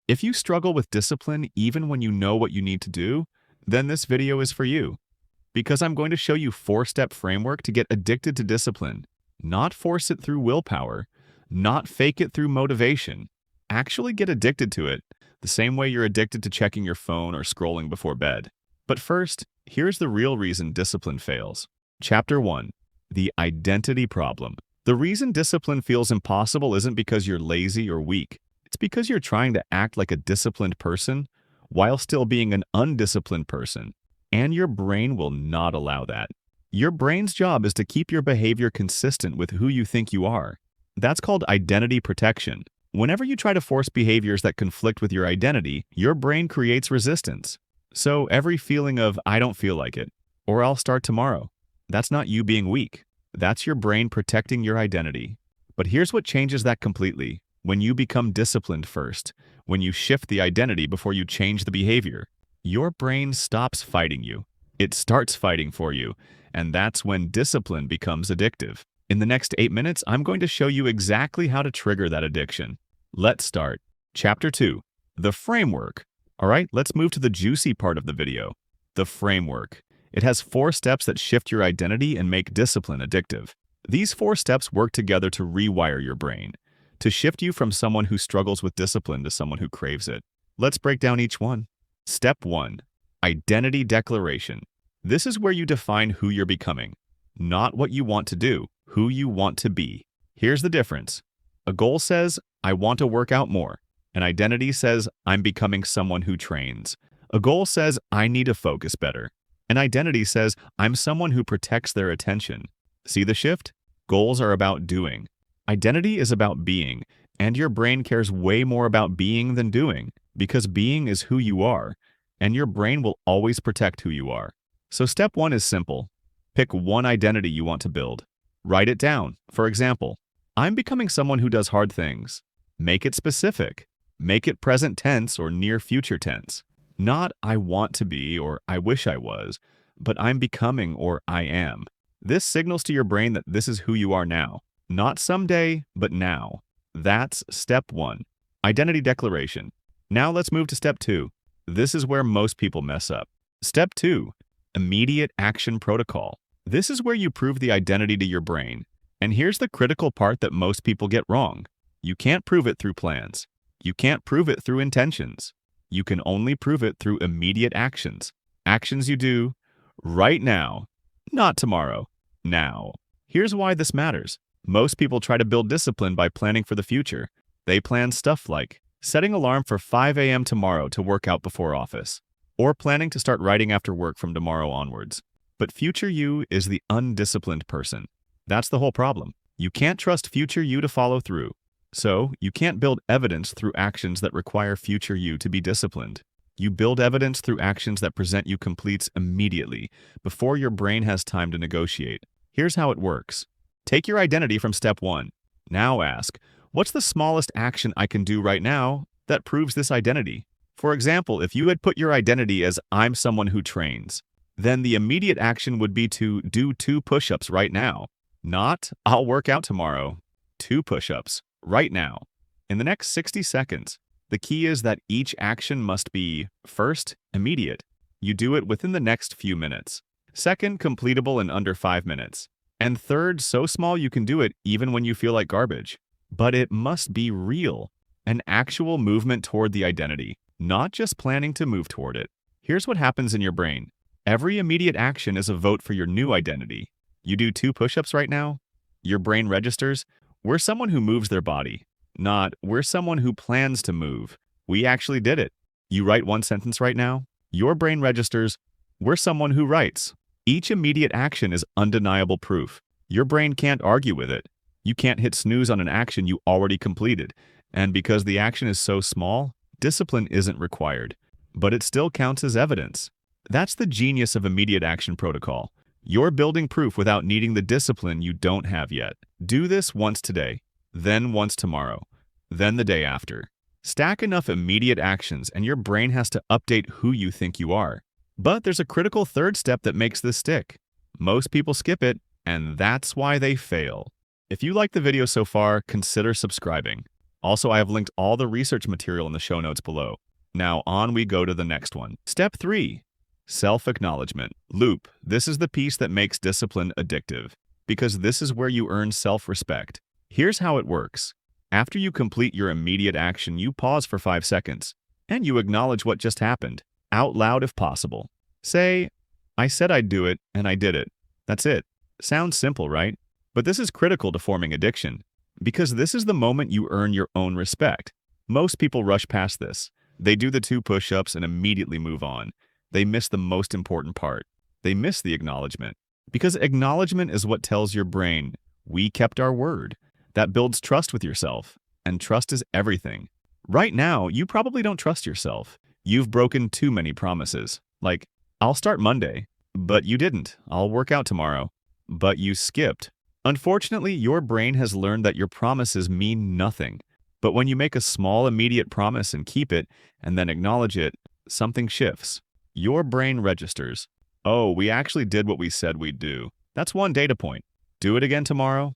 If you struggle with discipline even when you know what you need to do, then this video is for you. Because I'm going to show you 4-step framework to get addicted to discipline. Not force it through willpower, not fake it through motivation. Actually get addicted to it, the same way you're addicted to checking your phone or scrolling before bed. But first, here's the real reason discipline fails. Chapter 1. The identity problem. The reason discipline feels impossible isn't because you're lazy or weak. It's because you're trying to act like a disciplined person while still being an undisciplined person. And your brain will not allow that. Your brain's job is to keep your behavior consistent with who you think you are. That's called identity protection. Whenever you try to force behaviors that conflict with your identity, your brain creates resistance. So every feeling of, I don't feel like it, or I'll start tomorrow, that's not you being weak. That's your brain protecting your identity. But here's what changes that completely. When you become disciplined first, when you shift the identity before you change the behavior, your brain stops fighting you. It starts fighting for you, and that's when discipline becomes addictive. In the next 8 minutes, I'm going to show you exactly how to trigger that addiction. Let's start. Chapter 2. The framework. All right, let's move to the juicy part of the video. The framework. It has 4 steps that shift your identity and make discipline addictive. These 4 steps work together to rewire your brain, to shift you from someone who struggles with discipline to someone who craves it. Let's break down each one. Step 1. Identity declaration. This is where you define who you're becoming, not what you want to do, who you want to be. Here's the difference. A goal says, I want to work out more. An identity says, I'm becoming someone who trains. A goal says, I need to focus better. An identity says, I'm someone who protects their attention. See the shift? Goals are about doing. Identity is about being, and your brain cares way more about being than doing, because being is who you are, and your brain will always protect who you are. So step 1 is simple. Pick one identity you want to build. Write it down. For example, I'm becoming someone who does hard things. Make it specific. Make it present tense or near future tense. Not I want to be or I wish I was, but I'm becoming or I am. This signals to your brain that this is who you are now. Not someday, but now. That's step 1. Identity declaration. Now let's move to step 2. This is where most people mess up. Step 2. Immediate action protocol. This is where you prove the identity to your brain. And here's the critical part that most people get wrong. You can't prove it through plans. You can't prove it through intentions. You can only prove it through immediate actions. Actions you do right now, not tomorrow, now. Here's why this matters. Most people try to build discipline by planning for the future. They plan stuff like setting alarm for 5 a.m. tomorrow to work out before office, or planning to start writing after work from tomorrow onwards. But future you is the undisciplined person. That's the whole problem. You can't trust future you to follow through. So, you can't build evidence through actions that require future you to be disciplined. You build evidence through actions that present you completes immediately, before your brain has time to negotiate. Here's how it works. Take your identity from step 1. Now ask, what's the smallest action I can do right now that proves this identity? For example, if you had put your identity as I'm someone who trains, then the immediate action would be to do 2 push-ups right now. Not, I'll work out tomorrow. 2 push-ups. Right now. In the next 60 seconds, the key is that each action must be, first, immediate. You do it within the next few minutes. Second, completable in under 5 minutes. And third, so small you can do it even when you feel like garbage. But it must be real, an actual movement toward the identity, not just planning to move toward it. Here's what happens in your brain. Every immediate action is a vote for your new identity. You do 2 push-ups right now? Your brain registers, we're someone who moves their body, not we're someone who plans to move. We actually did it. You write 1 sentence right now? Your brain registers, we're someone who writes. Each immediate action is undeniable proof. Your brain can't argue with it. You can't hit snooze on an action you already completed. And because the action is so small, discipline isn't required. But it still counts as evidence. That's the genius of immediate action protocol. You're building proof without needing the discipline you don't have yet. Do this once today, then once tomorrow, then the day after. Stack enough immediate actions and your brain has to update who you think you are. But there's a critical 3rd step that makes this stick. Most people skip it, and that's why they fail. If you like the video so far, consider subscribing. Also, I have linked all the research material in the show notes below. Now on we go to the next one. Step 3. Self-acknowledgement. Loop. This is the piece that makes discipline addictive, because this is where you earn self-respect. Here's how it works. After you complete your immediate action, you pause for 5 seconds, and you acknowledge what just happened, out loud if possible. Say, I said I'd do it, and I did it. That's it. Sounds simple, right? But this is critical to forming addiction, because this is the moment you earn your own respect. Most people rush past this. They do the 2 push-ups and immediately move on. They miss the most important part. They miss the acknowledgement. Because acknowledgement is what tells your brain, we kept our word. That builds trust with yourself, and trust is everything. Right now, you probably don't trust yourself. You've broken too many promises. Like, I'll start Monday, but you didn't. I'll work out tomorrow, but you skipped. Unfortunately, your brain has learned that your promises mean nothing. But when you make a small immediate promise and keep it, and then acknowledge it, something shifts. Your brain registers. Oh, we actually did what we said we'd do. That's one data point. Do it again tomorrow.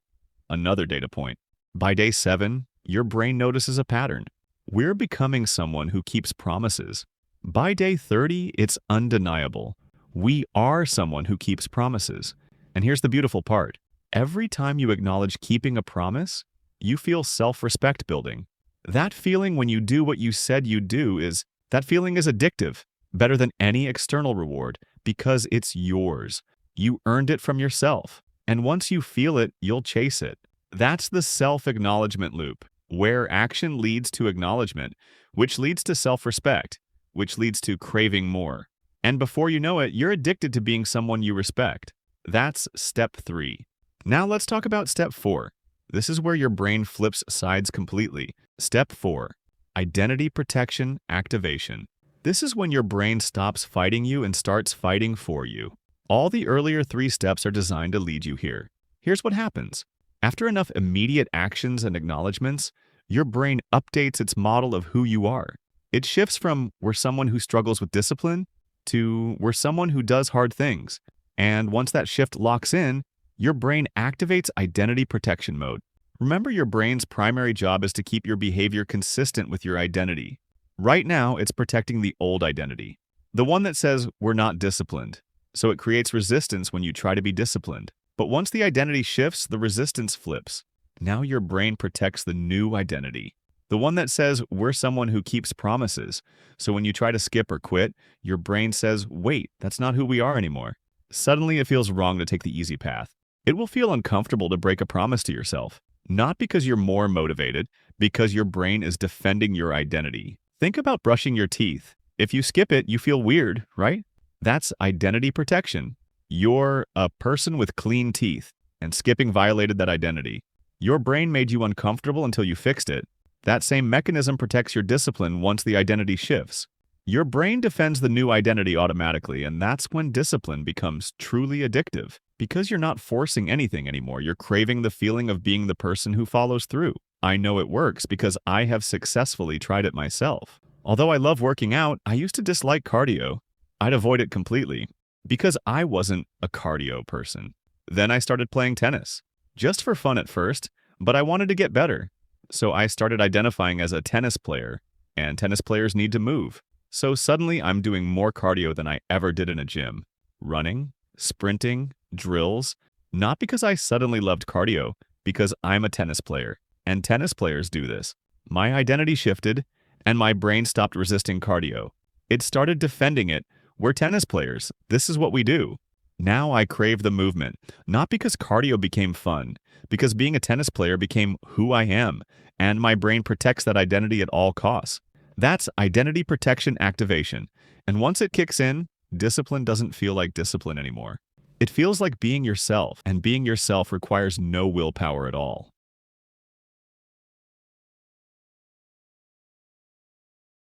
Another data point. By day 7, your brain notices a pattern. We're becoming someone who keeps promises. By day 30, it's undeniable. We are someone who keeps promises. And here's the beautiful part. Every time you acknowledge keeping a promise, you feel self-respect building. That feeling when you do what you said you'd do is addictive, better than any external reward, because it's yours. You earned it from yourself. And once you feel it, you'll chase it. That's the self-acknowledgement loop, where action leads to acknowledgement, which leads to self-respect, which leads to craving more. And before you know it, you're addicted to being someone you respect. That's step 3. Now let's talk about step 4. This is where your brain flips sides completely. Step 4. Identity protection activation. This is when your brain stops fighting you and starts fighting for you. All the earlier 3 steps are designed to lead you here. Here's what happens. After enough immediate actions and acknowledgments, your brain updates its model of who you are. It shifts from we're someone who struggles with discipline to we're someone who does hard things. And once that shift locks in, your brain activates identity protection mode. Remember, your brain's primary job is to keep your behavior consistent with your identity. Right now, it's protecting the old identity, the one that says we're not disciplined. So it creates resistance when you try to be disciplined. But once the identity shifts, the resistance flips. Now your brain protects the new identity, the one that says we're someone who keeps promises. So when you try to skip or quit, your brain says, wait, that's not who we are anymore. Suddenly it feels wrong to take the easy path. It will feel uncomfortable to break a promise to yourself. Not because you're more motivated, because your brain is defending your identity. Think about brushing your teeth. If you skip it, you feel weird, right? That's identity protection. You're a person with clean teeth, and skipping violated that identity. Your brain made you uncomfortable until you fixed it. That same mechanism protects your discipline once the identity shifts. Your brain defends the new identity automatically, and that's when discipline becomes truly addictive. Because you're not forcing anything anymore, you're craving the feeling of being the person who follows through. I know it works because I have successfully tried it myself. Although I love working out, I used to dislike cardio. I'd avoid it completely because I wasn't a cardio person. Then I started playing tennis, just for fun at first, but I wanted to get better. So I started identifying as a tennis player, and tennis players need to move. So suddenly I'm doing more cardio than I ever did in a gym. Running, sprinting, drills, not because I suddenly loved cardio, because I'm a tennis player, and tennis players do this. My identity shifted, and my brain stopped resisting cardio. It started defending it. We're tennis players. This is what we do. Now I crave the movement, not because cardio became fun, because being a tennis player became who I am, and my brain protects that identity at all costs. That's identity protection activation. And once it kicks in, discipline doesn't feel like discipline anymore. It feels like being yourself, and being yourself requires no willpower at all.